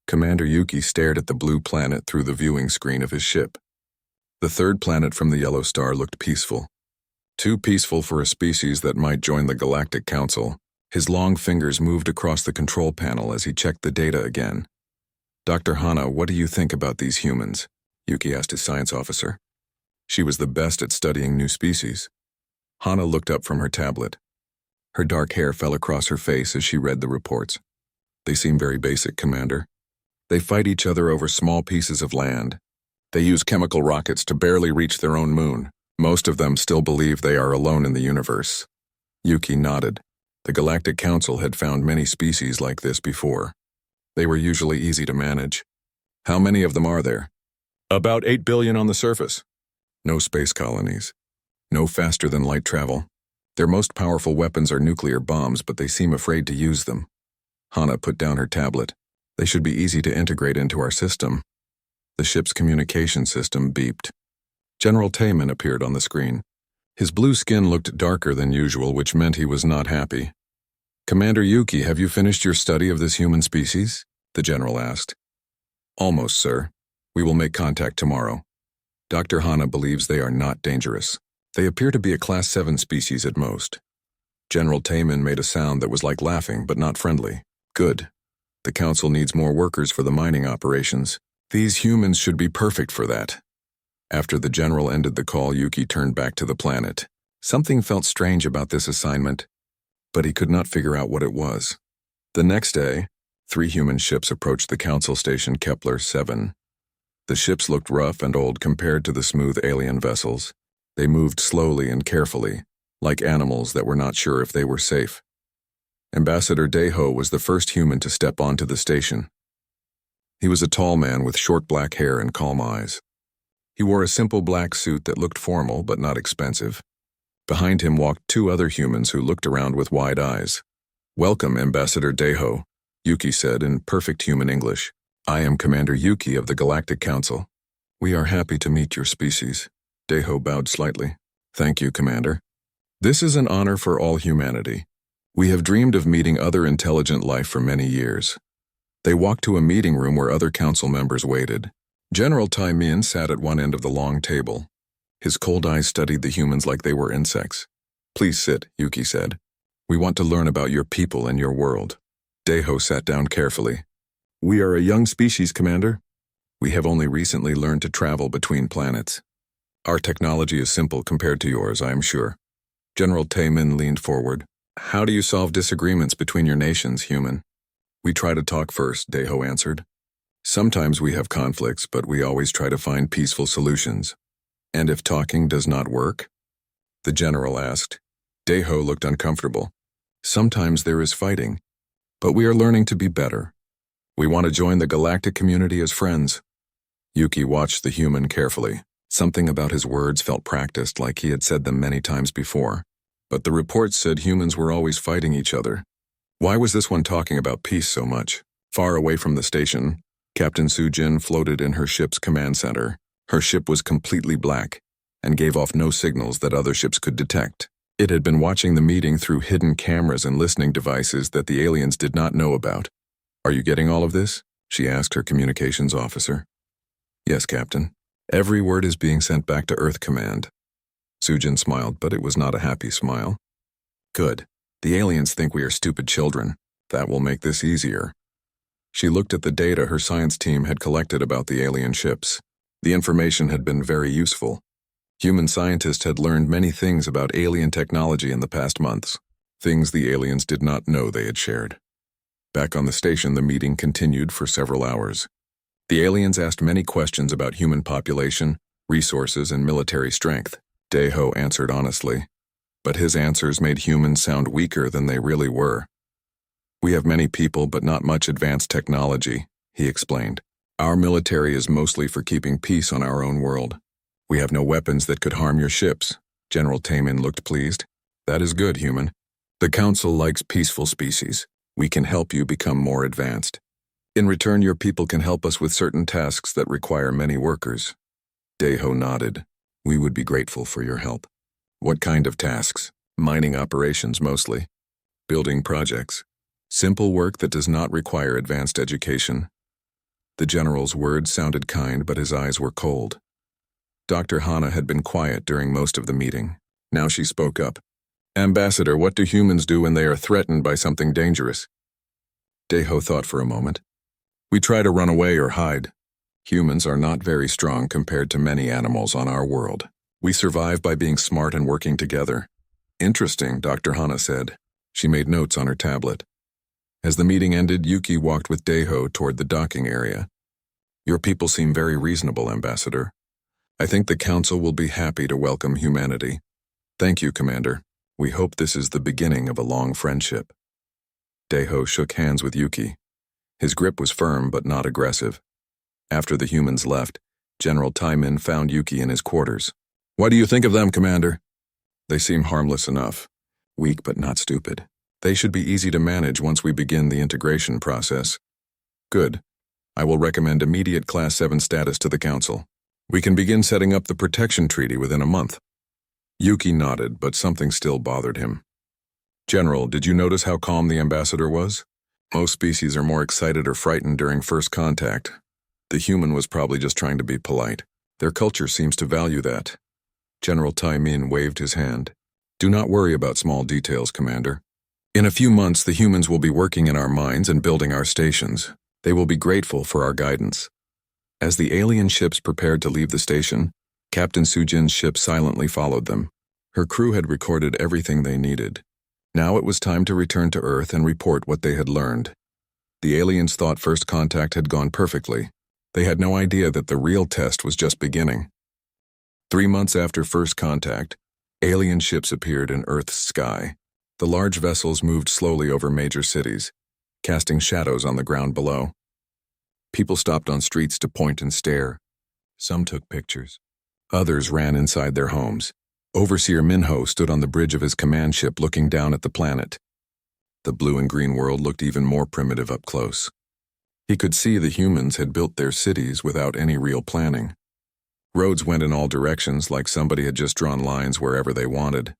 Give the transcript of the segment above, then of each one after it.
Commander Yuki stared at the blue planet through the viewing screen of his ship. The third planet from the yellow star looked peaceful. Too peaceful for a species that might join the Galactic Council. His long fingers moved across the control panel as he checked the data again. "Dr. Hana, what do you think about these humans?" Yuki asked his science officer. She was the best at studying new species. Hana looked up from her tablet. Her dark hair fell across her face as she read the reports. "They seem very basic, Commander. They fight each other over small pieces of land. They use chemical rockets to barely reach their own moon. Most of them still believe they are alone in the universe." Yuki nodded. The Galactic Council had found many species like this before. They were usually easy to manage. "How many of them are there?" "About 8 billion on the surface. No space colonies. No faster-than-light travel. Their most powerful weapons are nuclear bombs, but they seem afraid to use them." Hana put down her tablet. "They should be easy to integrate into our system." The ship's communication system beeped. General Tayman appeared on the screen. His blue skin looked darker than usual, which meant he was not happy. "Commander Yuki, have you finished your study of this human species?" the general asked. "Almost, sir. We will make contact tomorrow. Dr. Hana believes they are not dangerous. They appear to be a Class 7 species at most." General Tayman made a sound that was like laughing, but not friendly. "Good. The council needs more workers for the mining operations. These humans should be perfect for that." After the general ended the call, Yuki turned back to the planet. Something felt strange about this assignment, but he could not figure out what it was. The next day, 3 human ships approached the council station Kepler-7. The ships looked rough and old compared to the smooth alien vessels. They moved slowly and carefully, like animals that were not sure if they were safe. Ambassador Deho was the first human to step onto the station. He was a tall man with short black hair and calm eyes. He wore a simple black suit that looked formal but not expensive. Behind him walked 2 other humans who looked around with wide eyes. "Welcome, Ambassador Deho," Yuki said in perfect human English. "I am Commander Yuki of the Galactic Council. We are happy to meet your species." Deho bowed slightly. "Thank you, Commander. This is an honor for all humanity. We have dreamed of meeting other intelligent life for many years." They walked to a meeting room where other council members waited. General Tai Min sat at one end of the long table. His cold eyes studied the humans like they were insects. "Please sit," Yuki said. "We want to learn about your people and your world." Deho sat down carefully. "We are a young species, Commander. We have only recently learned to travel between planets. Our technology is simple compared to yours, I am sure." General Tayman leaned forward. "How do you solve disagreements between your nations, human?" "We try to talk first," Deho answered. "Sometimes we have conflicts, but we always try to find peaceful solutions." "And if talking does not work?" the general asked. Deho looked uncomfortable. "Sometimes there is fighting, but we are learning to be better. We want to join the galactic community as friends." Yuki watched the human carefully. Something about his words felt practiced, like he had said them many times before. But the reports said humans were always fighting each other. Why was this one talking about peace so much? Far away from the station, Captain Sujin floated in her ship's command center. Her ship was completely black and gave off no signals that other ships could detect. It had been watching the meeting through hidden cameras and listening devices that the aliens did not know about. "Are you getting all of this?" she asked her communications officer. "Yes, Captain. Every word is being sent back to Earth Command." Sujin smiled, but it was not a happy smile. "Good. The aliens think we are stupid children. That will make this easier." She looked at the data her science team had collected about the alien ships. The information had been very useful. Human scientists had learned many things about alien technology in the past months, things the aliens did not know they had shared. Back on the station, the meeting continued for several hours. The aliens asked many questions about human population, resources, and military strength. Deho answered honestly, but his answers made humans sound weaker than they really were. "We have many people, but not much advanced technology," he explained. "Our military is mostly for keeping peace on our own world. We have no weapons that could harm your ships." General Tayman looked pleased. "That is good, human. The Council likes peaceful species. We can help you become more advanced. In return, your people can help us with certain tasks that require many workers." Deho nodded. "We would be grateful for your help." "What kind of tasks?" "Mining operations mostly. Building projects. Simple work that does not require advanced education." The general's words sounded kind, but his eyes were cold. Dr. Hana had been quiet during most of the meeting. Now she spoke up. Ambassador, what do humans do when they are threatened by something dangerous? Deho thought for a moment. We try to run away or hide. Humans are not very strong compared to many animals on our world. We survive by being smart and working together. Interesting, Dr. Hana said. She made notes on her tablet. As the meeting ended, Yuki walked with Deho toward the docking area. Your people seem very reasonable, Ambassador. I think the Council will be happy to welcome humanity. Thank you, Commander. We hope this is the beginning of a long friendship. Deho shook hands with Yuki. His grip was firm but not aggressive. After the humans left, General Taimin found Yuki in his quarters. What do you think of them, Commander? They seem harmless enough. Weak but not stupid. They should be easy to manage once we begin the integration process. Good. I will recommend immediate Class 7 status to the Council. We can begin setting up the protection treaty within a month. Yuki nodded, but something still bothered him. General, did you notice how calm the ambassador was? Most species are more excited or frightened during first contact. The human was probably just trying to be polite. Their culture seems to value that. General Taimin waved his hand. Do not worry about small details, Commander. In a few months, the humans will be working in our mines and building our stations. They will be grateful for our guidance. As the alien ships prepared to leave the station, Captain Sujin's ship silently followed them. Her crew had recorded everything they needed. Now it was time to return to Earth and report what they had learned. The aliens thought first contact had gone perfectly. They had no idea that the real test was just beginning. 3 months after first contact, alien ships appeared in Earth's sky. The large vessels moved slowly over major cities, casting shadows on the ground below. People stopped on streets to point and stare. Some took pictures. Others ran inside their homes. Overseer Minho stood on the bridge of his command ship looking down at the planet. The blue and green world looked even more primitive up close. He could see the humans had built their cities without any real planning. Roads went in all directions like somebody had just drawn lines wherever they wanted.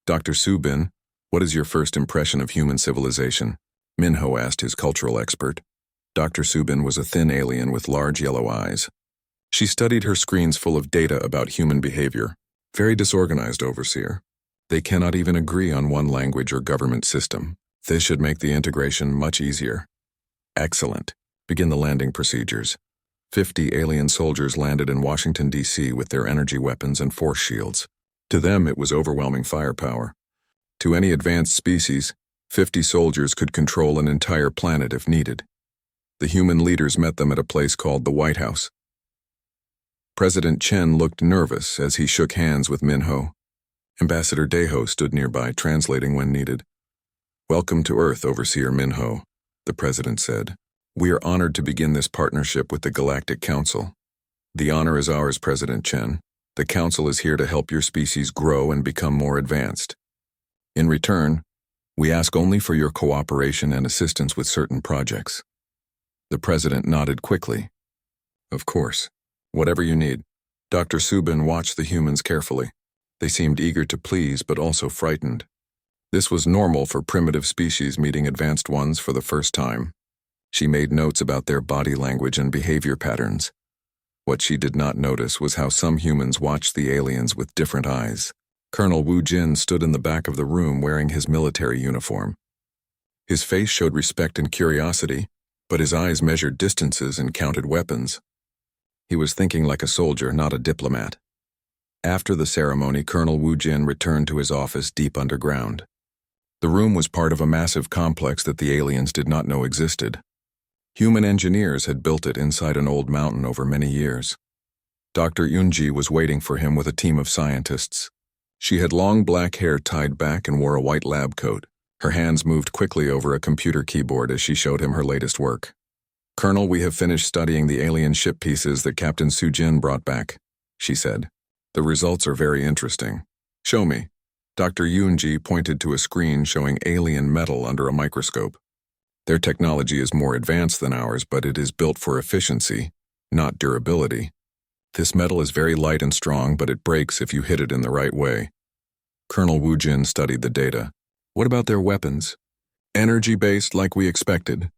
Dr. Subin, what is your first impression of human civilization? Minho asked his cultural expert. Dr. Subin was a thin alien with large yellow eyes. She studied her screens full of data about human behavior. Very disorganized, Overseer. They cannot even agree on one language or government system. This should make the integration much easier. Excellent. Begin the landing procedures. 50 alien soldiers landed in Washington, D.C. with their energy weapons and force shields. To them, it was overwhelming firepower. To any advanced species, 50 soldiers could control an entire planet if needed. The human leaders met them at a place called the White House. President Chen looked nervous as he shook hands with Minho. Ambassador Deho stood nearby, translating when needed. Welcome to Earth, Overseer Minho, the president said. We are honored to begin this partnership with the Galactic Council. The honor is ours, President Chen. The Council is here to help your species grow and become more advanced. In return, we ask only for your cooperation and assistance with certain projects. The president nodded quickly. Of course. Whatever you need. Dr. Subin watched the humans carefully. They seemed eager to please but also frightened. This was normal for primitive species meeting advanced ones for the first time. She made notes about their body language and behavior patterns. What she did not notice was how some humans watched the aliens with different eyes. Colonel Wu Jin stood in the back of the room wearing his military uniform. His face showed respect and curiosity, but his eyes measured distances and counted weapons. He was thinking like a soldier, not a diplomat. After the ceremony, Colonel Wu Jin returned to his office deep underground. The room was part of a massive complex that the aliens did not know existed. Human engineers had built it inside an old mountain over many years. Dr. Yunji was waiting for him with a team of scientists. She had long black hair tied back and wore a white lab coat. Her hands moved quickly over a computer keyboard as she showed him her latest work. Colonel, we have finished studying the alien ship pieces that Captain Sujin brought back, she said. The results are very interesting. Show me. Dr. Yunji pointed to a screen showing alien metal under a microscope. Their technology is more advanced than ours, but it is built for efficiency, not durability. This metal is very light and strong, but it breaks if you hit it in the right way. Colonel Wu Jin studied the data. What about their weapons? Energy-based like we expected.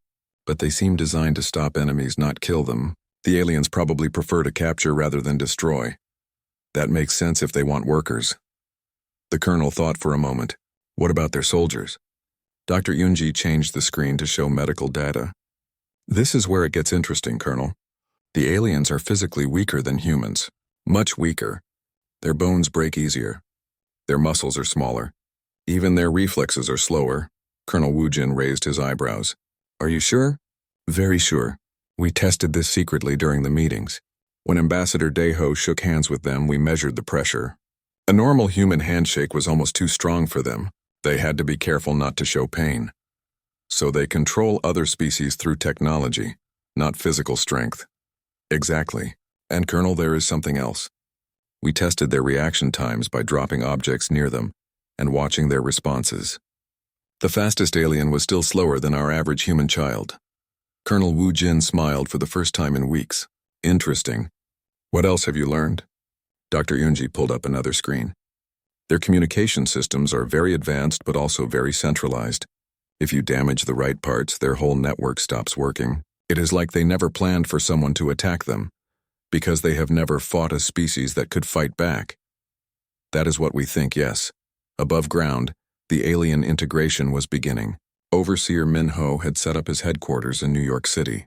but they seem designed to stop enemies, not kill them. The aliens probably prefer to capture rather than destroy. That makes sense if they want workers. The colonel thought for a moment. What about their soldiers? Dr. Yunji changed the screen to show medical data. This is where it gets interesting, Colonel. The aliens are physically weaker than humans. Much weaker. Their bones break easier. Their muscles are smaller. Even their reflexes are slower. Colonel Wu Jin raised his eyebrows. Are you sure? Very sure. We tested this secretly during the meetings. When Ambassador Deho shook hands with them, we measured the pressure. A normal human handshake was almost too strong for them. They had to be careful not to show pain. So they control other species through technology, not physical strength. Exactly. And Colonel, there is something else. We tested their reaction times by dropping objects near them and watching their responses. The fastest alien was still slower than our average human child. Colonel Wu Jin smiled for the first time in weeks. Interesting. What else have you learned? Dr. Yunji pulled up another screen. Their communication systems are very advanced but also very centralized. If you damage the right parts, their whole network stops working. It is like they never planned for someone to attack them, because they have never fought a species that could fight back. That is what we think, yes. Above ground, the alien integration was beginning. Overseer Minho had set up his headquarters in New York City.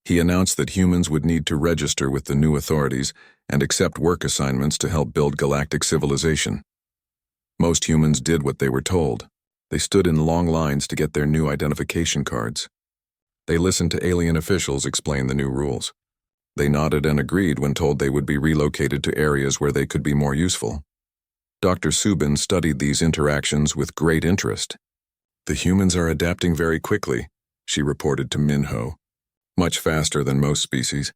He announced that humans would need to register with the new authorities and accept work assignments to help build galactic civilization. Most humans did what they were told. They stood in long lines to get their new identification cards. They listened to alien officials explain the new rules. They nodded and agreed when told they would be relocated to areas where they could be more useful. Dr. Subin studied these interactions with great interest. The humans are adapting very quickly, she reported to Minho. Much faster than most species.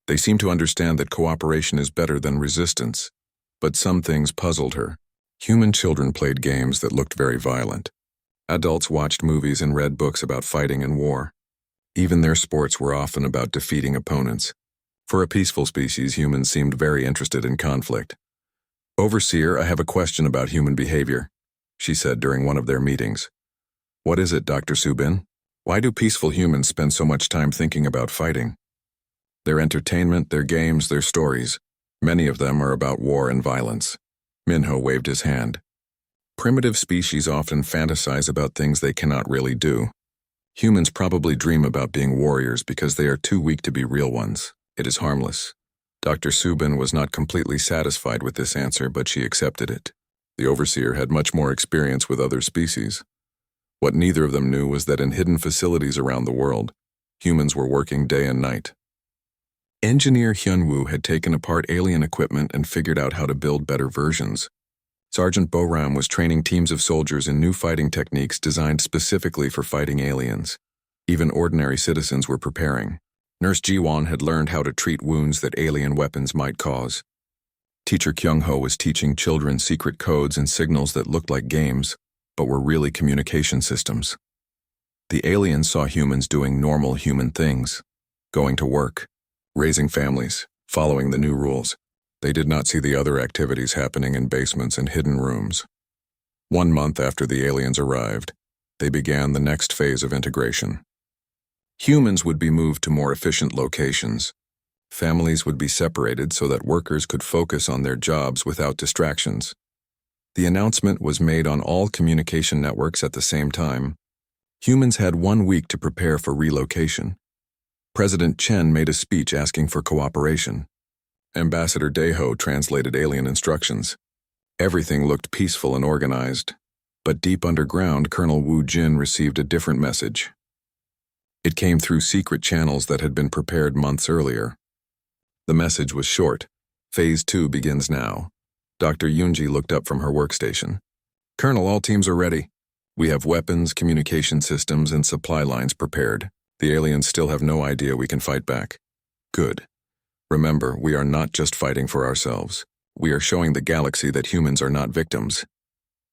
They seem to understand that cooperation is better than resistance. But some things puzzled her. Human children played games that looked very violent. Adults watched movies and read books about fighting and war. Even their sports were often about defeating opponents. For a peaceful species, humans seemed very interested in conflict. Overseer, I have a question about human behavior, she said during one of their meetings. What is it, Dr. Subin? Why do peaceful humans spend so much time thinking about fighting? Their entertainment, their games, their stories, many of them are about war and violence. Minho waved his hand. Primitive species often fantasize about things they cannot really do. Humans probably dream about being warriors because they are too weak to be real ones. It is harmless. Dr. Subin was not completely satisfied with this answer, but she accepted it. The overseer had much more experience with other species. What neither of them knew was that in hidden facilities around the world, humans were working day and night. Engineer Hyunwoo had taken apart alien equipment and figured out how to build better versions. Sergeant Boram was training teams of soldiers in new fighting techniques designed specifically for fighting aliens. Even ordinary citizens were preparing. Nurse Jiwon had learned how to treat wounds that alien weapons might cause. Teacher Kyung-ho was teaching children secret codes and signals that looked like games, but were really communication systems. The aliens saw humans doing normal human things, going to work, raising families, following the new rules. They did not see the other activities happening in basements and hidden rooms. 1 month after the aliens arrived, they began the next phase of integration. Humans would be moved to more efficient locations. Families would be separated so that workers could focus on their jobs without distractions. The announcement was made on all communication networks at the same time. Humans had 1 week to prepare for relocation. President Chen made a speech asking for cooperation. Ambassador Deho translated alien instructions. Everything looked peaceful and organized, but deep underground, Colonel Wu Jin received a different message. It came through secret channels that had been prepared months earlier. The message was short. Phase 2 begins now. Dr. Yunji looked up from her workstation. Colonel, all teams are ready. We have weapons, communication systems, and supply lines prepared. The aliens still have no idea we can fight back. Good. Remember, we are not just fighting for ourselves. We are showing the galaxy that humans are not victims.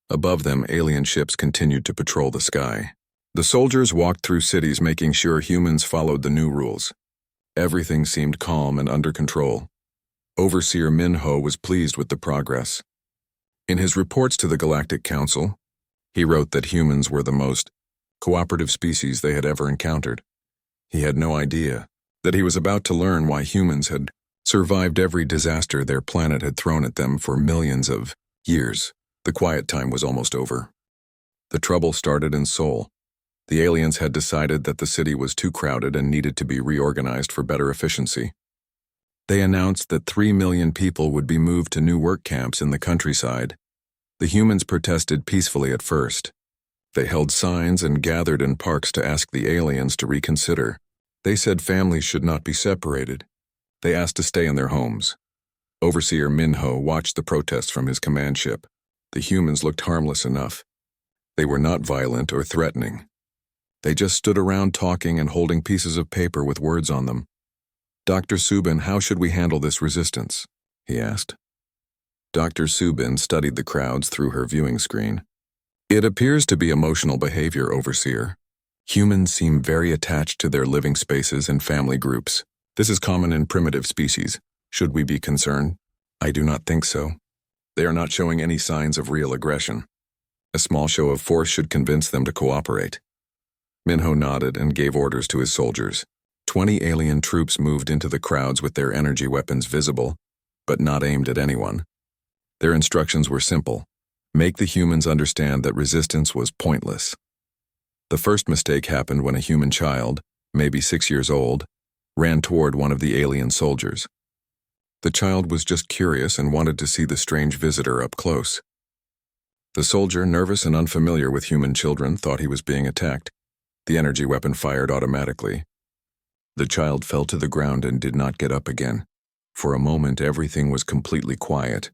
Above them, alien ships continued to patrol the sky. The soldiers walked through cities making sure humans followed the new rules. Everything seemed calm and under control. Overseer Minho was pleased with the progress. In his reports to the Galactic Council, he wrote that humans were the most cooperative species they had ever encountered. He had no idea that he was about to learn why humans had survived every disaster their planet had thrown at them for millions of years. The quiet time was almost over. The trouble started in Seoul. The aliens had decided that the city was too crowded and needed to be reorganized for better efficiency. They announced that 3 million people would be moved to new work camps in the countryside. The humans protested peacefully at first. They held signs and gathered in parks to ask the aliens to reconsider. They said families should not be separated. They asked to stay in their homes. Overseer Minho watched the protests from his command ship. The humans looked harmless enough. They were not violent or threatening. They just stood around talking and holding pieces of paper with words on them. "Dr. Subin, how should we handle this resistance?" he asked. Dr. Subin studied the crowds through her viewing screen. "It appears to be emotional behavior, Overseer. Humans seem very attached to their living spaces and family groups. This is common in primitive species. Should we be concerned?" "I do not think so. They are not showing any signs of real aggression. A small show of force should convince them to cooperate." Minho nodded and gave orders to his soldiers. 20 alien troops moved into the crowds with their energy weapons visible, but not aimed at anyone. Their instructions were simple: make the humans understand that resistance was pointless. The first mistake happened when a human child, maybe 6 years old, ran toward one of the alien soldiers. The child was just curious and wanted to see the strange visitor up close. The soldier, nervous and unfamiliar with human children, thought he was being attacked. The energy weapon fired automatically. The child fell to the ground and did not get up again. For a moment, everything was completely quiet.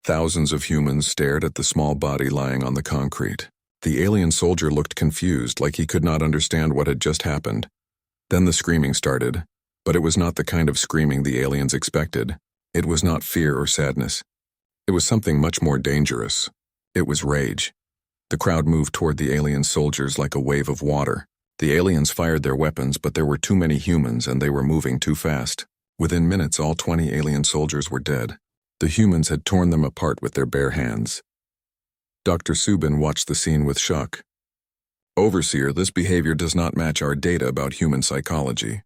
Thousands of humans stared at the small body lying on the concrete. The alien soldier looked confused, like he could not understand what had just happened. Then the screaming started, but it was not the kind of screaming the aliens expected. It was not fear or sadness. It was something much more dangerous. It was rage. The crowd moved toward the alien soldiers like a wave of water. The aliens fired their weapons, but there were too many humans and they were moving too fast. Within minutes, all 20 alien soldiers were dead. The humans had torn them apart with their bare hands. Dr. Subin watched the scene with shock. "Overseer, this behavior does not match our data about human psychology.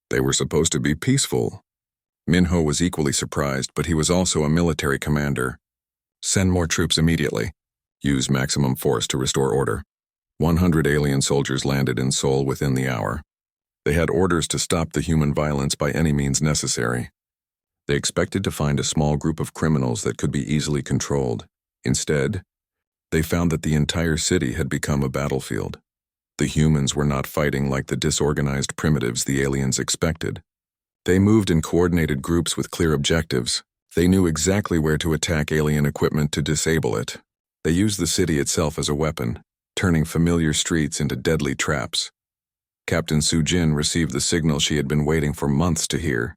They were supposed to be peaceful." Minho was equally surprised, but he was also a military commander. "Send more troops immediately. Use maximum force to restore order." 100 alien soldiers landed in Seoul within the hour. They had orders to stop the human violence by any means necessary. They expected to find a small group of criminals that could be easily controlled. Instead, they found that the entire city had become a battlefield. The humans were not fighting like the disorganized primitives the aliens expected. They moved in coordinated groups with clear objectives. They knew exactly where to attack alien equipment to disable it. They used the city itself as a weapon, turning familiar streets into deadly traps. Captain Soo-jin received the signal she had been waiting for months to hear.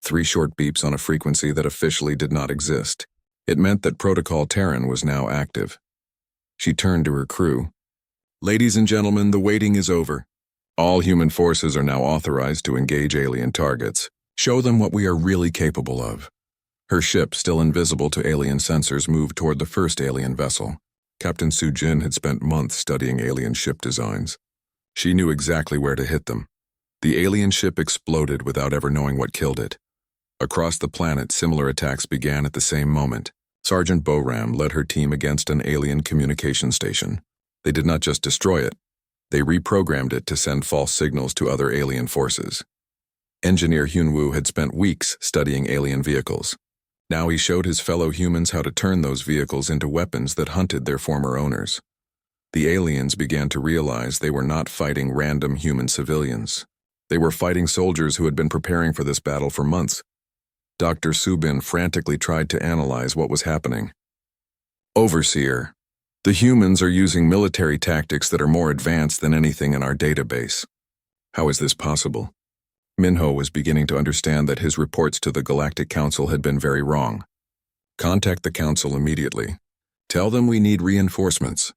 3 short beeps on a frequency that officially did not exist. It meant that Protocol Terran was now active. She turned to her crew. "Ladies and gentlemen, the waiting is over. All human forces are now authorized to engage alien targets. Show them what we are really capable of." Her ship, still invisible to alien sensors, moved toward the first alien vessel. Captain Soo-jin had spent months studying alien ship designs. She knew exactly where to hit them. The alien ship exploded without ever knowing what killed it. Across the planet, similar attacks began at the same moment. Sergeant Boram led her team against an alien communication station. They did not just destroy it. They reprogrammed it to send false signals to other alien forces. Engineer Hyun-woo had spent weeks studying alien vehicles. Now he showed his fellow humans how to turn those vehicles into weapons that hunted their former owners. The aliens began to realize they were not fighting random human civilians. They were fighting soldiers who had been preparing for this battle for months. Dr. Subin frantically tried to analyze what was happening. "Overseer, the humans are using military tactics that are more advanced than anything in our database. How is this possible?" Minho was beginning to understand that his reports to the Galactic Council had been very wrong. "Contact the Council immediately. Tell them we need reinforcements."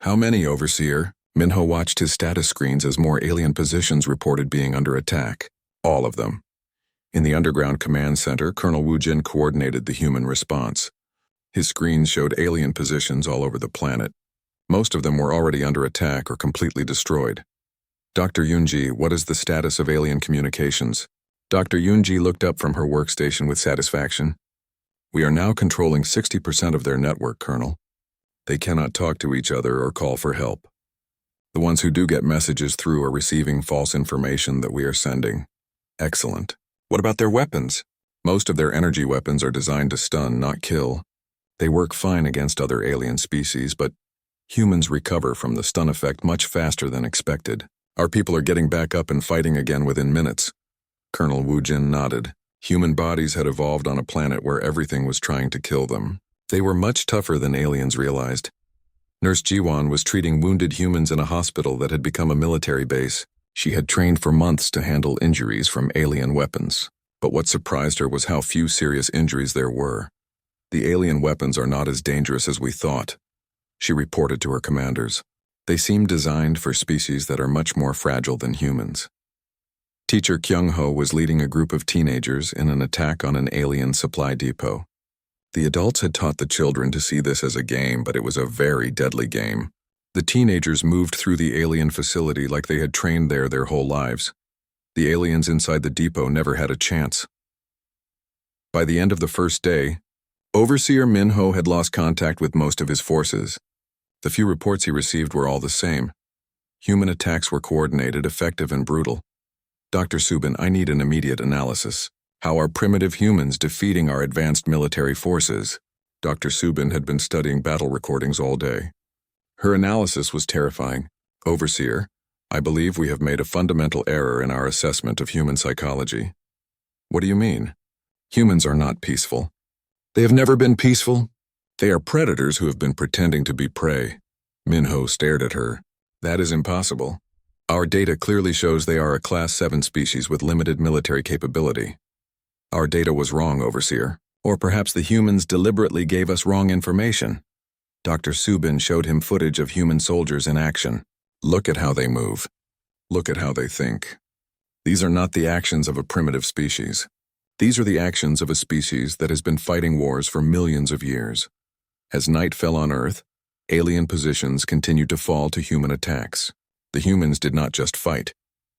"How many, Overseer?" Minho watched his status screens as more alien positions reported being under attack. All of them. In the underground command center, Colonel Woo-jin coordinated the human response. His screens showed alien positions all over the planet. Most of them were already under attack or completely destroyed. Dr. Yunji, what is the status of alien communications? Dr. Yunji looked up from her workstation with satisfaction. We are now controlling 60% of their network, Colonel. They cannot talk to each other or call for help. The ones who do get messages through are receiving false information that we are sending. Excellent. What about their weapons? Most of their energy weapons are designed to stun, not kill. They work fine against other alien species, but humans recover from the stun effect much faster than expected. Our people are getting back up and fighting again within minutes. Colonel Wu Jin nodded. Human bodies had evolved on a planet where everything was trying to kill them. They were much tougher than aliens realized. Nurse Jiwan was treating wounded humans in a hospital that had become a military base. She had trained for months to handle injuries from alien weapons. But what surprised her was how few serious injuries there were. The alien weapons are not as dangerous as we thought, she reported to her commanders. They seem designed for species that are much more fragile than humans. Teacher Kyung-ho was leading a group of teenagers in an attack on an alien supply depot. The adults had taught the children to see this as a game, but it was a very deadly game. The teenagers moved through the alien facility like they had trained there their whole lives. The aliens inside the depot never had a chance. By the end of the first day, Overseer Minho had lost contact with most of his forces. The few reports he received were all the same. Human attacks were coordinated, effective, and brutal. Dr. Subin, I need an immediate analysis. How are primitive humans defeating our advanced military forces? Dr. Subin had been studying battle recordings all day. Her analysis was terrifying. Overseer, I believe we have made a fundamental error in our assessment of human psychology. What do you mean? Humans are not peaceful. They have never been peaceful. They are predators who have been pretending to be prey. Minho stared at her. That is impossible. Our data clearly shows they are a Class 7 species with limited military capability. Our data was wrong, Overseer. Or perhaps the humans deliberately gave us wrong information. Dr. Subin showed him footage of human soldiers in action. Look at how they move. Look at how they think. These are not the actions of a primitive species. These are the actions of a species that has been fighting wars for millions of years. As night fell on Earth, alien positions continued to fall to human attacks. The humans did not just fight.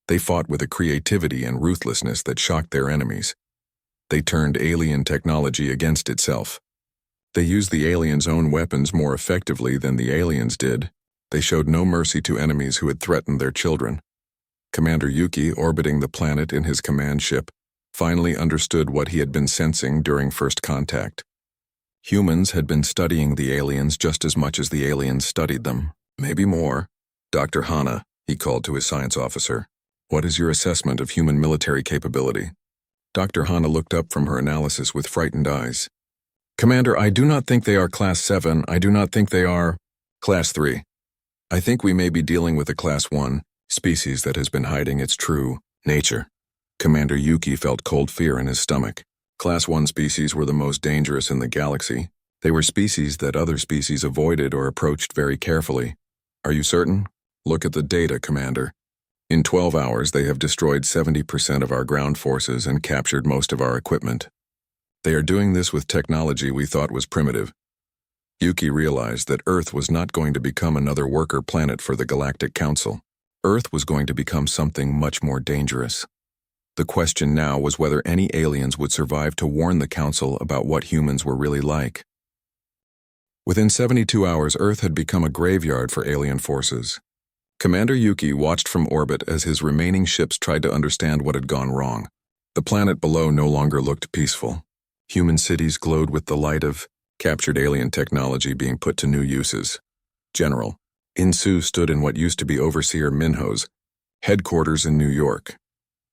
They fought with a creativity and ruthlessness that shocked their enemies. They turned alien technology against itself. They used the aliens' own weapons more effectively than the aliens did. They showed no mercy to enemies who had threatened their children. Commander Yuki, orbiting the planet in his command ship, finally understood what he had been sensing during first contact. Humans had been studying the aliens just as much as the aliens studied them, maybe more. Dr. Hana, he called to his science officer. What is your assessment of human military capability? Dr. Hana looked up from her analysis with frightened eyes. Commander, I do not think they are Class 7. I do not think they are Class 3. I think we may be dealing with a Class 1 species that has been hiding its true nature. Commander Yuki felt cold fear in his stomach. Class 1 species were the most dangerous in the galaxy. They were species that other species avoided or approached very carefully. Are you certain? Look at the data, Commander. In 12 hours, they have destroyed 70% of our ground forces and captured most of our equipment. They are doing this with technology we thought was primitive. Yuki realized that Earth was not going to become another worker planet for the Galactic Council. Earth was going to become something much more dangerous. The question now was whether any aliens would survive to warn the Council about what humans were really like. Within 72 hours, Earth had become a graveyard for alien forces. Commander Yuki watched from orbit as his remaining ships tried to understand what had gone wrong. The planet below no longer looked peaceful. Human cities glowed with the light of captured alien technology being put to new uses. General Insu stood in what used to be Overseer Minho's headquarters in New York.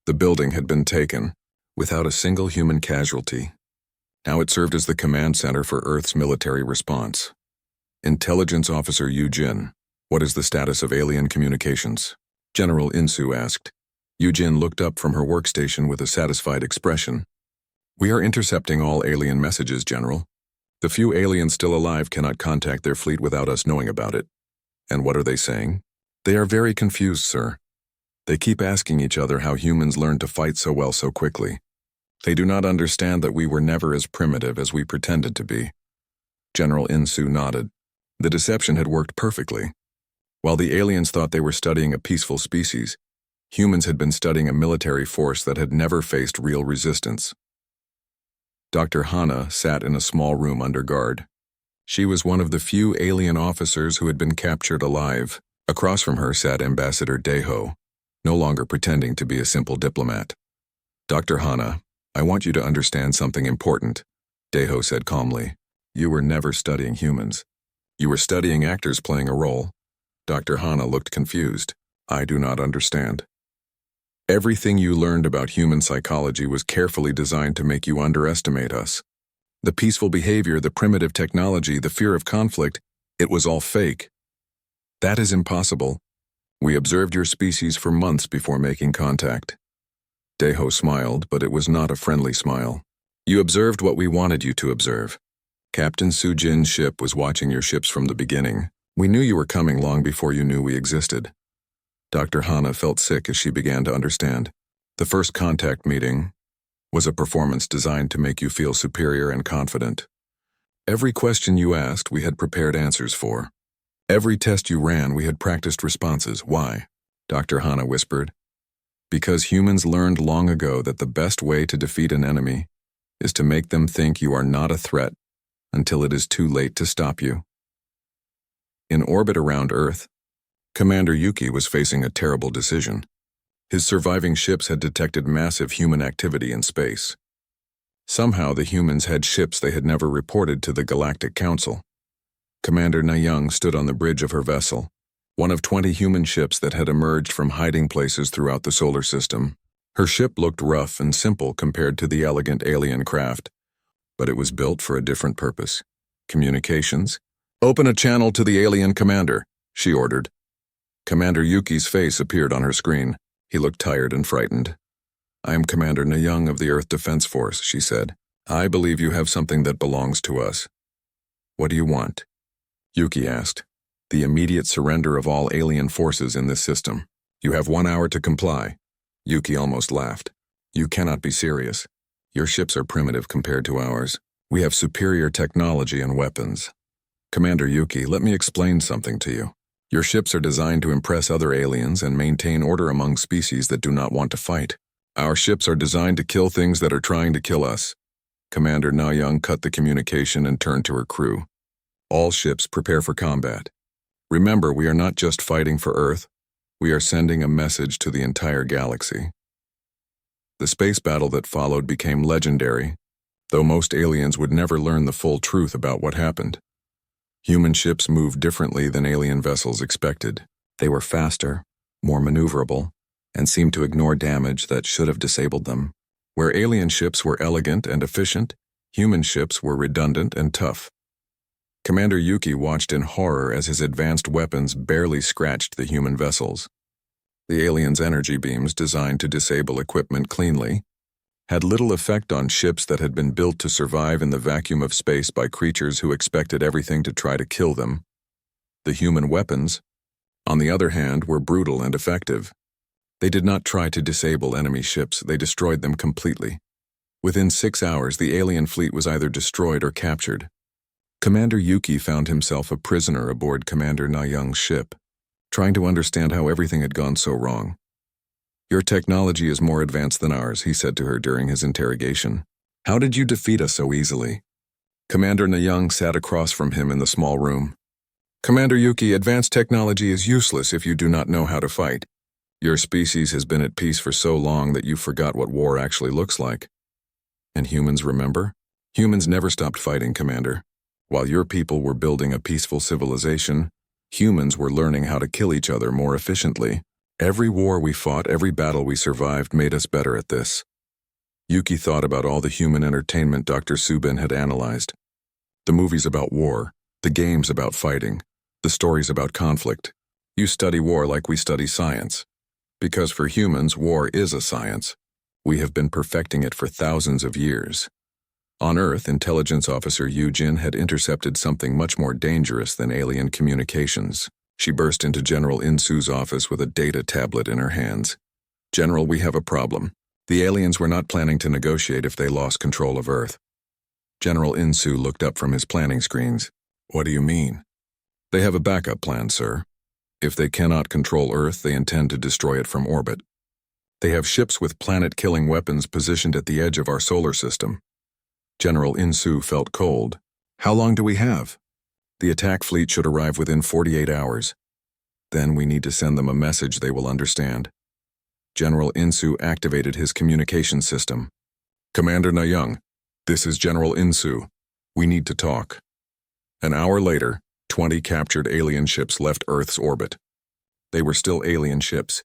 The building had been taken, without a single human casualty. Now it served as the command center for Earth's military response. Intelligence Officer Yu-Jin, what is the status of alien communications? General Insu asked. Yu-Jin looked up from her workstation with a satisfied expression. We are intercepting all alien messages, General. The few aliens still alive cannot contact their fleet without us knowing about it. And what are they saying? They are very confused, sir. They keep asking each other how humans learned to fight so well so quickly. They do not understand that we were never as primitive as we pretended to be. General Insu nodded. The deception had worked perfectly. While the aliens thought they were studying a peaceful species, Humans had been studying a military force that had never faced real resistance. Dr. Hana sat in a small room under guard. She was one of the few alien officers who had been captured alive. Across from her sat Ambassador Deho, no longer pretending to be a simple diplomat. Dr. Hana, I want you to understand something important, Deho said calmly. You were never studying humans. You were studying actors playing a role. Dr. Hana looked confused. I do not understand. Everything you learned about human psychology was carefully designed to make you underestimate us. The peaceful behavior, the primitive technology, the fear of conflict, it was all fake. That is impossible. We observed your species for months before making contact. Deho smiled, but it was not a friendly smile. You observed what we wanted you to observe. Captain Sujin's ship was watching your ships from the beginning. We knew you were coming long before you knew we existed. Dr. Hana felt sick as she began to understand. The first contact meeting was a performance designed to make you feel superior and confident. Every question you asked, we had prepared answers for. Every test you ran, we had practiced responses. Why? Dr. Hana whispered. Because humans learned long ago that the best way to defeat an enemy is to make them think you are not a threat until it is too late to stop you. In orbit around Earth, Commander Yuki was facing a terrible decision. His surviving ships had detected massive human activity in space. Somehow the humans had ships they had never reported to the Galactic Council. Commander Nayang stood on the bridge of her vessel, one of 20 human ships that had emerged from hiding places throughout the solar system. Her ship looked rough and simple compared to the elegant alien craft, but it was built for a different purpose. Communications. Open a channel to the alien commander, she ordered. Commander Yuki's face appeared on her screen. He looked tired and frightened. I am Commander Nayang of the Earth Defense Force, she said. I believe you have something that belongs to us. What do you want? Yuki asked. The immediate surrender of all alien forces in this system. You have 1 hour to comply. Yuki almost laughed. You cannot be serious. Your ships are primitive compared to ours. We have superior technology and weapons. Commander Yuki, let me explain something to you. Your ships are designed to impress other aliens and maintain order among species that do not want to fight. Our ships are designed to kill things that are trying to kill us. Commander Nayang cut the communication and turned to her crew. All ships prepare for combat. Remember, we are not just fighting for Earth. We are sending a message to the entire galaxy. The space battle that followed became legendary, though most aliens would never learn the full truth about what happened. Human ships moved differently than alien vessels expected. They were faster, more maneuverable, and seemed to ignore damage that should have disabled them. Where alien ships were elegant and efficient, human ships were redundant and tough. Commander Yuki watched in horror as his advanced weapons barely scratched the human vessels. The aliens' energy beams, designed to disable equipment cleanly, had little effect on ships that had been built to survive in the vacuum of space by creatures who expected everything to try to kill them. The human weapons, on the other hand, were brutal and effective. They did not try to disable enemy ships, they destroyed them completely. Within 6 hours, the alien fleet was either destroyed or captured. Commander Yuki found himself a prisoner aboard Commander Nayang's ship, trying to understand how everything had gone so wrong. Your technology is more advanced than ours, he said to her during his interrogation. How did you defeat us so easily? Commander Nayang sat across from him in the small room. Commander Yuki, advanced technology is useless if you do not know how to fight. Your species has been at peace for so long that you forgot what war actually looks like. And humans remember? Humans never stopped fighting, Commander. While your people were building a peaceful civilization, humans were learning how to kill each other more efficiently. Every war we fought, every battle we survived made us better at this. Yuki thought about all the human entertainment Dr. Subin had analyzed. The movies about war, the games about fighting, the stories about conflict. You study war like we study science. Because for humans, war is a science. We have been perfecting it for thousands of years. On Earth, Intelligence Officer Yu Jin had intercepted something much more dangerous than alien communications. She burst into General Insu's office with a data tablet in her hands. General, we have a problem. The aliens were not planning to negotiate if they lost control of Earth. General Insu looked up from his planning screens. What do you mean? They have a backup plan, sir. If they cannot control Earth, they intend to destroy it from orbit. They have ships with planet-killing weapons positioned at the edge of our solar system. General Insu felt cold. How long do we have? The attack fleet should arrive within 48 hours. Then we need to send them a message they will understand. General Insu activated his communication system. Commander Nayung, this is General Insu. We need to talk. An hour later, 20 captured alien ships left Earth's orbit. They were still alien ships,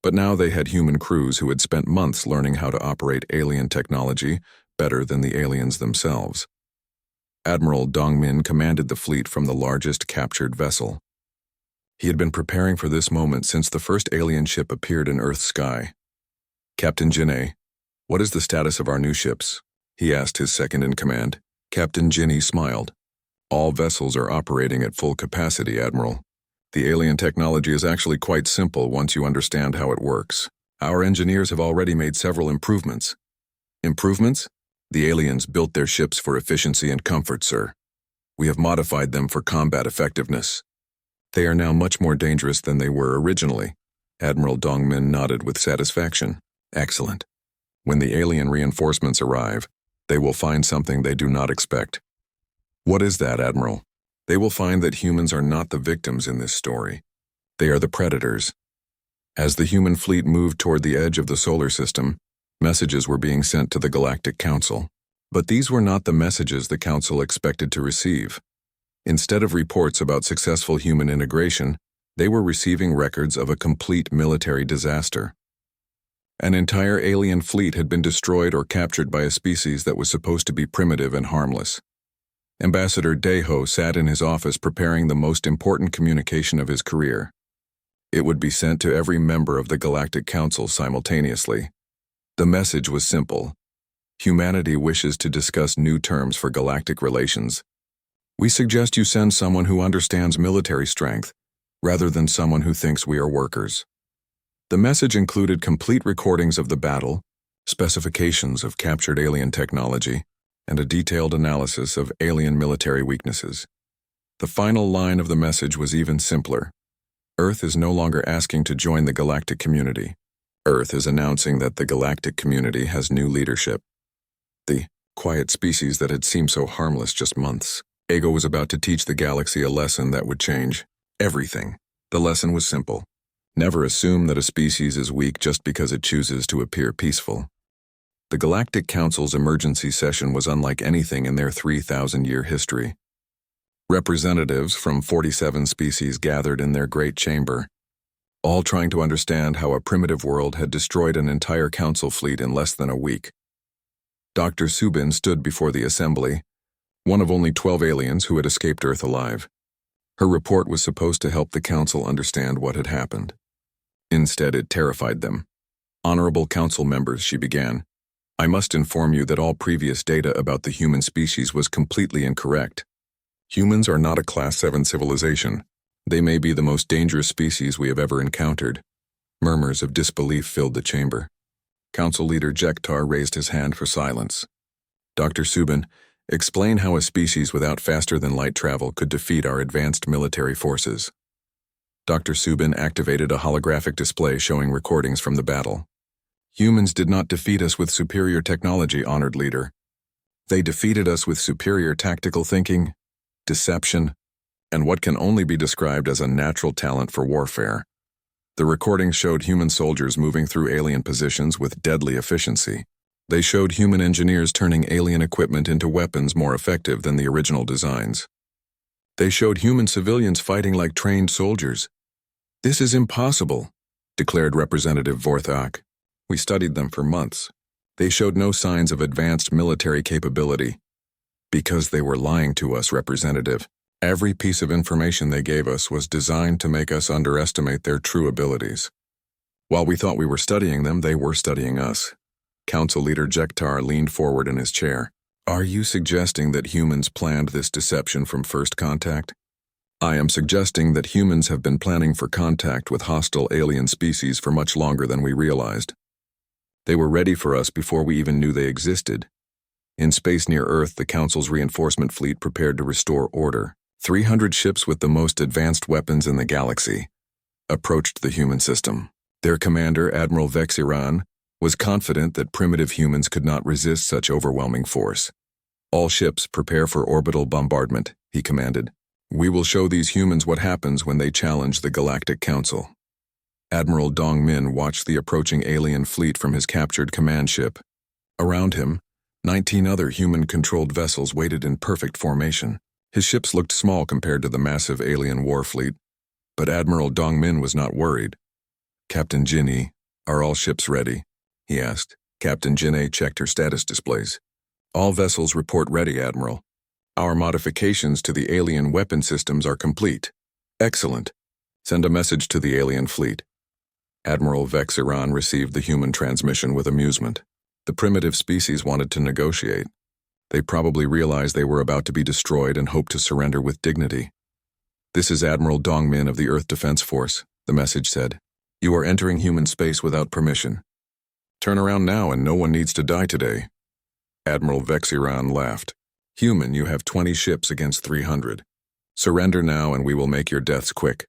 but now they had human crews who had spent months learning how to operate alien technology better than the aliens themselves. Admiral Dongmin commanded the fleet from the largest captured vessel. He had been preparing for this moment since the first alien ship appeared in Earth's sky. Captain Jinne, what is the status of our new ships? He asked his second-in-command. Captain Jinne smiled. All vessels are operating at full capacity, Admiral. The alien technology is actually quite simple once you understand how it works. Our engineers have already made several improvements. Improvements? The aliens built their ships for efficiency and comfort, sir. We have modified them for combat effectiveness. They are now much more dangerous than they were originally. Admiral Dongmin nodded with satisfaction. Excellent. When the alien reinforcements arrive, they will find something they do not expect. What is that, Admiral? They will find that humans are not the victims in this story. They are the predators. As the human fleet moved toward the edge of the solar system, messages were being sent to the Galactic Council. But these were not the messages the Council expected to receive. Instead of reports about successful human integration, they were receiving records of a complete military disaster. An entire alien fleet had been destroyed or captured by a species that was supposed to be primitive and harmless. Ambassador Daeho sat in his office preparing the most important communication of his career. It would be sent to every member of the Galactic Council simultaneously. The message was simple. Humanity wishes to discuss new terms for galactic relations. We suggest you send someone who understands military strength, rather than someone who thinks we are workers. The message included complete recordings of the battle, specifications of captured alien technology, and a detailed analysis of alien military weaknesses. The final line of the message was even simpler. Earth is no longer asking to join the galactic community. Earth is announcing that the galactic community has new leadership. The quiet species that had seemed so harmless just months. Ego was about to teach the galaxy a lesson that would change everything. The lesson was simple. Never assume that a species is weak just because it chooses to appear peaceful. The Galactic Council's emergency session was unlike anything in their 3,000-year history. Representatives from 47 species gathered in their great chamber, all trying to understand how a primitive world had destroyed an entire council fleet in less than a week. Dr. Subin stood before the assembly, one of only 12 aliens who had escaped Earth alive. Her report was supposed to help the council understand what had happened. Instead, it terrified them. Honorable council members, she began, I must inform you that all previous data about the human species was completely incorrect. Humans are not a Class 7 civilization. They may be the most dangerous species we have ever encountered. Murmurs of disbelief filled the chamber. Council leader Jektar raised his hand for silence. Dr. Subin, explain how a species without faster-than-light travel could defeat our advanced military forces. Dr. Subin activated a holographic display showing recordings from the battle. Humans did not defeat us with superior technology, honored leader. They defeated us with superior tactical thinking, deception, and what can only be described as a natural talent for warfare. The recordings showed human soldiers moving through alien positions with deadly efficiency. They showed human engineers turning alien equipment into weapons more effective than the original designs. They showed human civilians fighting like trained soldiers. This is impossible, declared Representative Vorthak. We studied them for months. They showed no signs of advanced military capability. Because they were lying to us, Representative. Every piece of information they gave us was designed to make us underestimate their true abilities. While we thought we were studying them, they were studying us. Council Leader Jektar leaned forward in his chair. Are you suggesting that humans planned this deception from first contact? I am suggesting that humans have been planning for contact with hostile alien species for much longer than we realized. They were ready for us before we even knew they existed. In space near Earth, the Council's reinforcement fleet prepared to restore order. 300 ships with the most advanced weapons in the galaxy approached the human system. Their commander, Admiral Vexiran, was confident that primitive humans could not resist such overwhelming force. "All ships prepare for orbital bombardment," he commanded. "We will show these humans what happens when they challenge the Galactic Council." Admiral Dong Min watched the approaching alien fleet from his captured command ship. Around him, 19 other human-controlled vessels waited in perfect formation. His ships looked small compared to the massive alien war fleet, but Admiral Dong Min was not worried. "Captain Jinni, are all ships ready?" he asked. Captain Jinni checked her status displays. "All vessels report ready, Admiral. Our modifications to the alien weapon systems are complete." "Excellent. Send a message to the alien fleet." Admiral Vexiran received the human transmission with amusement. The primitive species wanted to negotiate. They probably realized they were about to be destroyed and hoped to surrender with dignity. "This is Admiral Dong Min of the Earth Defense Force," the message said. "You are entering human space without permission. Turn around now and no one needs to die today." Admiral Vexiran laughed. "Human, you have 20 ships against 300. Surrender now and we will make your deaths quick."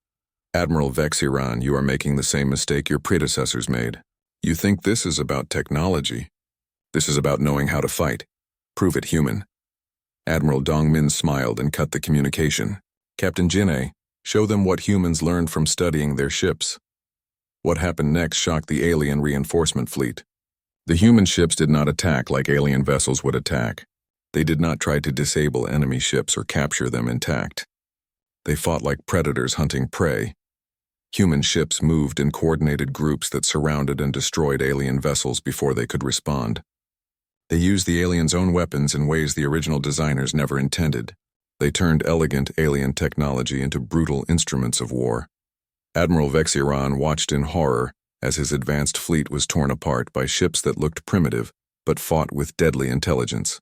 "Admiral Vexiran, you are making the same mistake your predecessors made. You think this is about technology. This is about knowing how to fight. Prove it, human." Admiral Dong Min smiled and cut the communication. "Captain Jinni, show them what humans learned from studying their ships." What happened next shocked the alien reinforcement fleet. The human ships did not attack like alien vessels would attack. They did not try to disable enemy ships or capture them intact. They fought like predators hunting prey. Human ships moved in coordinated groups that surrounded and destroyed alien vessels before they could respond. They used the aliens' own weapons in ways the original designers never intended. They turned elegant alien technology into brutal instruments of war. Admiral Vexiran watched in horror as his advanced fleet was torn apart by ships that looked primitive but fought with deadly intelligence.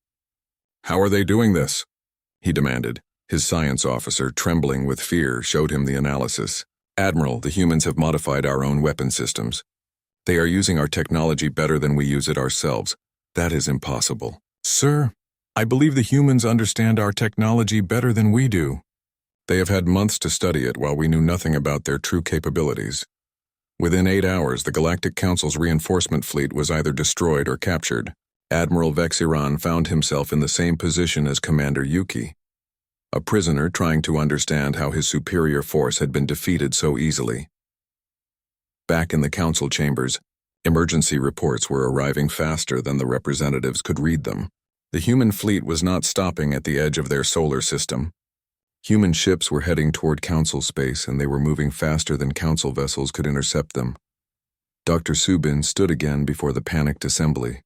"How are they doing this?" he demanded. His science officer, trembling with fear, showed him the analysis. "Admiral, the humans have modified our own weapon systems. They are using our technology better than we use it ourselves. That is impossible." "Sir, I believe the humans understand our technology better than we do." "They have had months to study it while we knew nothing about their true capabilities. Within 8 hours, the Galactic Council's reinforcement fleet was either destroyed or captured." Admiral Vexiran found himself in the same position as Commander Yuki, a prisoner trying to understand how his superior force had been defeated so easily. Back in the council chambers, emergency reports were arriving faster than the representatives could read them. The human fleet was not stopping at the edge of their solar system. Human ships were heading toward council space, and they were moving faster than council vessels could intercept them. Dr. Subin stood again before the panicked assembly.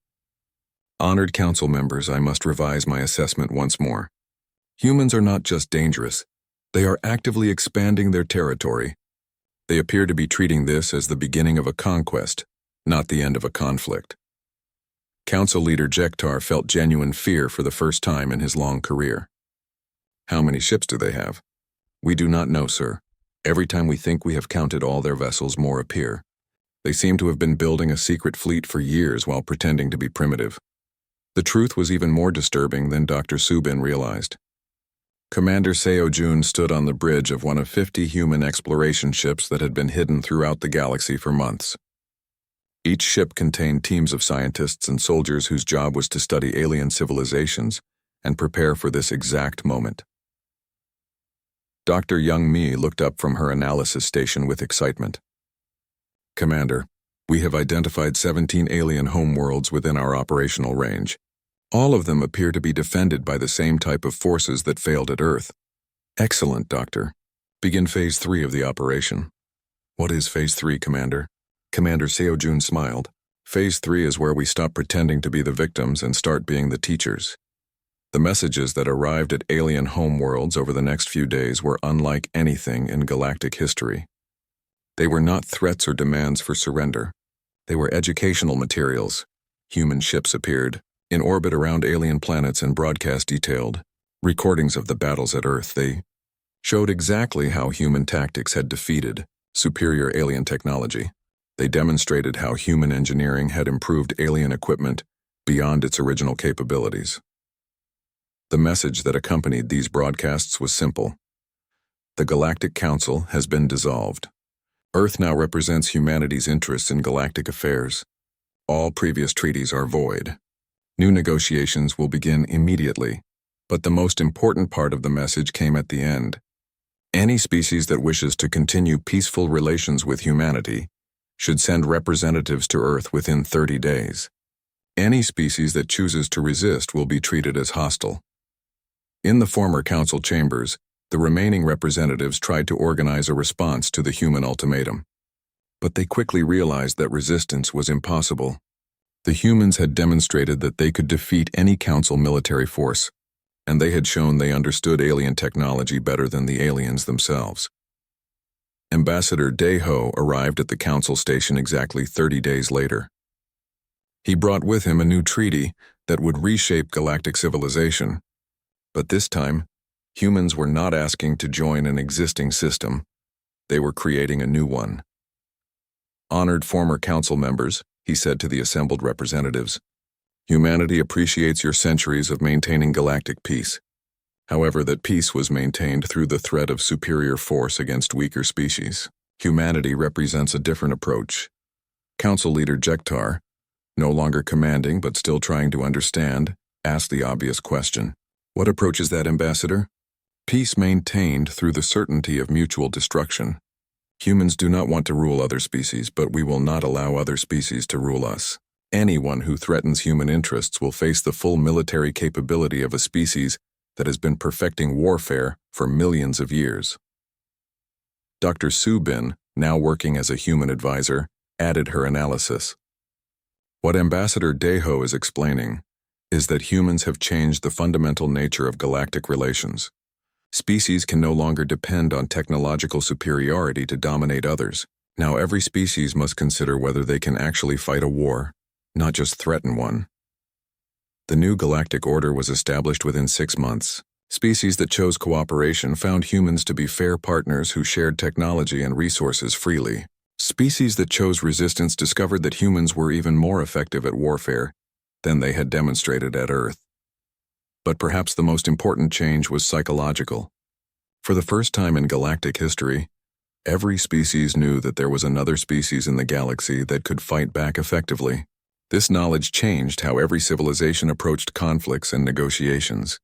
"Honored council members, I must revise my assessment once more. Humans are not just dangerous. They are actively expanding their territory. They appear to be treating this as the beginning of a conquest, not the end of a conflict." Council leader Jektar felt genuine fear for the first time in his long career. "How many ships do they have?" "We do not know, sir. Every time we think we have counted all their vessels, more appear. They seem to have been building a secret fleet for years while pretending to be primitive." The truth was even more disturbing than Dr. Subin realized. Commander Seo Jun stood on the bridge of one of 50 human exploration ships that had been hidden throughout the galaxy for months. Each ship contained teams of scientists and soldiers whose job was to study alien civilizations and prepare for this exact moment. Dr. Young Mi looked up from her analysis station with excitement. "Commander, we have identified 17 alien homeworlds within our operational range. All of them appear to be defended by the same type of forces that failed at Earth." "Excellent, Doctor. Begin Phase 3 of the operation." "What is Phase 3, Commander?" Commander Seojun smiled. "Phase 3 is where we stop pretending to be the victims and start being the teachers." The messages that arrived at alien homeworlds over the next few days were unlike anything in galactic history. They were not threats or demands for surrender. They were educational materials. Human ships appeared, in orbit around alien planets, and broadcast detailed recordings of the battles at Earth. They showed exactly how human tactics had defeated superior alien technology. They demonstrated how human engineering had improved alien equipment beyond its original capabilities. The message that accompanied these broadcasts was simple. The Galactic Council has been dissolved. Earth now represents humanity's interests in galactic affairs. All previous treaties are void. New negotiations will begin immediately, but the most important part of the message came at the end. Any species that wishes to continue peaceful relations with humanity should send representatives to Earth within 30 days. Any species that chooses to resist will be treated as hostile. In the former council chambers, the remaining representatives tried to organize a response to the human ultimatum. But they quickly realized that resistance was impossible. The humans had demonstrated that they could defeat any council military force, and they had shown they understood alien technology better than the aliens themselves. Ambassador Deho arrived at the council station exactly 30 days later. He brought with him a new treaty that would reshape galactic civilization. But this time, humans were not asking to join an existing system. They were creating a new one. Honored former council members, he said to the assembled representatives, humanity appreciates your centuries of maintaining galactic peace. However, that peace was maintained through the threat of superior force against weaker species. Humanity represents a different approach. Council leader Jektar, no longer commanding but still trying to understand, asked the obvious question. What approach is that, Ambassador? Peace maintained through the certainty of mutual destruction. Humans do not want to rule other species, but we will not allow other species to rule us. Anyone who threatens human interests will face the full military capability of a species that has been perfecting warfare for millions of years. Dr. Subin, now working as a human advisor, added her analysis. What Ambassador Deho is explaining is that humans have changed the fundamental nature of galactic relations. Species can no longer depend on technological superiority to dominate others. Now every species must consider whether they can actually fight a war, not just threaten one. The new galactic order was established within 6 months. Species that chose cooperation found humans to be fair partners who shared technology and resources freely. Species that chose resistance discovered that humans were even more effective at warfare than they had demonstrated at Earth. But perhaps the most important change was psychological. For the first time in galactic history, every species knew that there was another species in the galaxy that could fight back effectively. This knowledge changed how every civilization approached conflicts and negotiations.